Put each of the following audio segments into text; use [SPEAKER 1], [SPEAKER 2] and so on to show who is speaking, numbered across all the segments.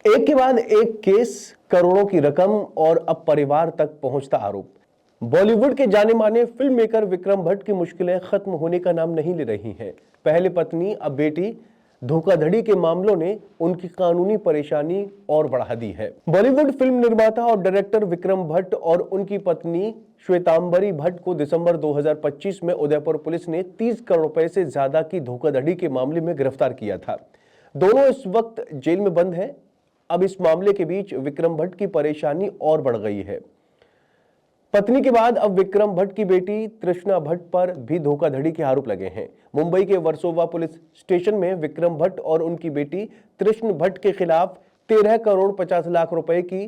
[SPEAKER 1] एक के बाद एक केस, करोड़ों की रकम और अब परिवार तक पहुंचता आरोप। बॉलीवुड के जाने माने फिल्म मेकर विक्रम भट्ट की मुश्किलें खत्म होने का नाम नहीं ले रही हैं। पहले पत्नी अब बेटी, धोखाधड़ी के मामलों ने उनकी कानूनी परेशानी और बढ़ा दी है। बॉलीवुड फिल्म निर्माता और डायरेक्टर विक्रम भट्ट और उनकी पत्नी श्वेतांबरी भट्ट को दिसंबर 2025 में उदयपुर पुलिस ने 30 करोड़ रुपए से ज्यादा की धोखाधड़ी के मामले में गिरफ्तार किया था। दोनों इस वक्त जेल में बंद हैं। अब इस मामले के बीच विक्रम भट्ट की परेशानी और बढ़ गई है। पत्नी के बाद अब विक्रम भट्ट की बेटी तृष्णा भट्ट पर भी धोखाधड़ी के आरोप लगे हैं। मुंबई के वर्सोवा पुलिस स्टेशन में विक्रम भट्ट और उनकी बेटी तृष्णा भट्ट के खिलाफ 13 करोड़ 50 लाख रुपए की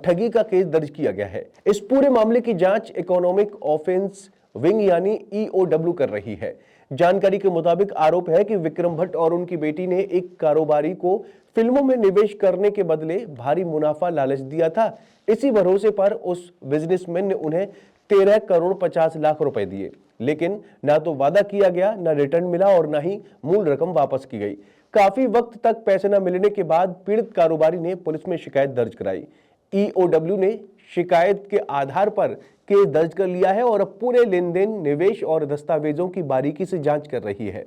[SPEAKER 1] ठगी का केस दर्ज किया गया है। इस पूरे मामले की जांच इकोनॉमिक ऑफेंस विंग यानी EOW कर रही है। जानकारी के मुताबिक आरोप है कि विक्रम भट्ट और उनकी बेटी ने एक कारोबारी को फिल्मों में निवेश करने के बदले भारी मुनाफा लालच दिया था। इसी भरोसे पर उस बिजनेसमैन ने उन्हें 13 करोड़ 50 लाख रुपए दिए, लेकिन ना तो वादा किया गया, ना रिटर्न मिला और ना ही मूल रकम वापस की गई। काफी वक्त तक पैसे न मिलने के बाद पीड़ित कारोबारी ने पुलिस में शिकायत दर्ज कराई। EOW ने शिकायत के आधार पर केस दर्ज कर लिया है और अब पूरे लेन देन, निवेश और दस्तावेजों की बारीकी से जांच कर रही है।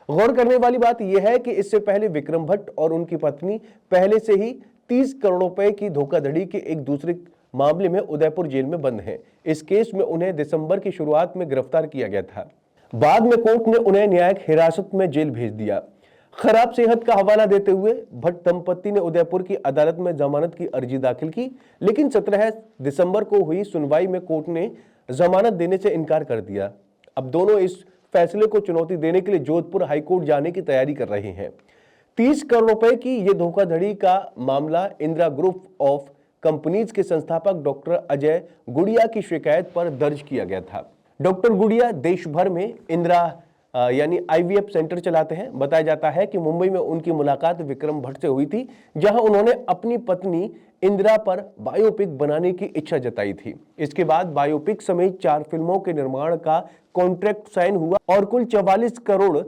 [SPEAKER 1] गौर करने वाली बात यह है कि इससे पहले विक्रम भट्ट और उनकी पत्नी पहले से ही 30 करोड़ रुपए की धोखाधड़ी के एक दूसरे मामले में उदयपुर जेल में बंद हैं। इस केस में उन्हें दिसंबर की शुरुआत में गिरफ्तार किया गया था। बाद में कोर्ट ने उन्हें न्यायिक हिरासत में जेल भेज दिया। खराब सेहत का हवाला देते हुए भट्ट दंपति ने उदयपुर की अदालत में जमानत की अर्जी दाखिल की, लेकिन 17 दिसंबर को हुई सुनवाई में कोर्ट ने जमानत देने से इनकार कर दिया। अब दोनों इस फैसले को चुनौती देने के लिए जोधपुर हाईकोर्ट जाने की तैयारी कर रहे हैं। 30 करोड़ रुपए की यह धोखाधड़ी का मामला इंदिरा ग्रुप ऑफ कंपनीज के संस्थापक डॉक्टर अजय गुड़िया की शिकायत पर दर्ज किया गया था। डॉक्टर गुड़िया देश भर में इंदिरा यानी IVF सेंटर चलाते हैं। बताया जाता है कि मुंबई में उनकी मुलाकात विक्रम भट्ट से हुई थी, जहां उन्होंने अपनी पत्नी इंदिरा पर बायोपिक बनाने की इच्छा जताई थी। इसके बाद बायोपिक समेत 4 फिल्मों के निर्माण का कॉन्ट्रैक्ट साइन हुआ और कुल 44 करोड़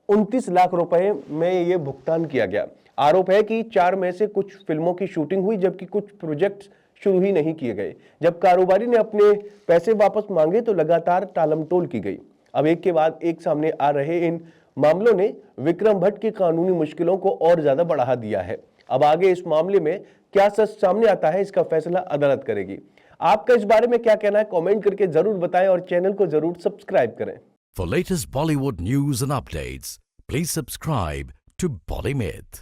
[SPEAKER 1] 29 लाख रुपए में यह भुगतान किया गया। आरोप है कि 4 में से कुछ फिल्मों की शूटिंग हुई, जबकि कुछ प्रोजेक्ट्स शुरू ही नहीं किए गए। जब कारोबारी ने अपने पैसे वापस मांगे तो लगातार टालमटोल की गई। अब एक के बाद एक सामने आ रहे इन मामलों ने विक्रम भट्ट की कानूनी मुश्किलों को और ज्यादा बढ़ा दिया है। अब आगे इस मामले में क्या सच सामने आता है, इसका फैसला अदालत करेगी। आपका इस बारे में क्या कहना है, कमेंट करके जरूर बताएं और चैनल को जरूर सब्सक्राइब करें।
[SPEAKER 2] For latest Bollywood news and updates, please subscribe to Bollymyth.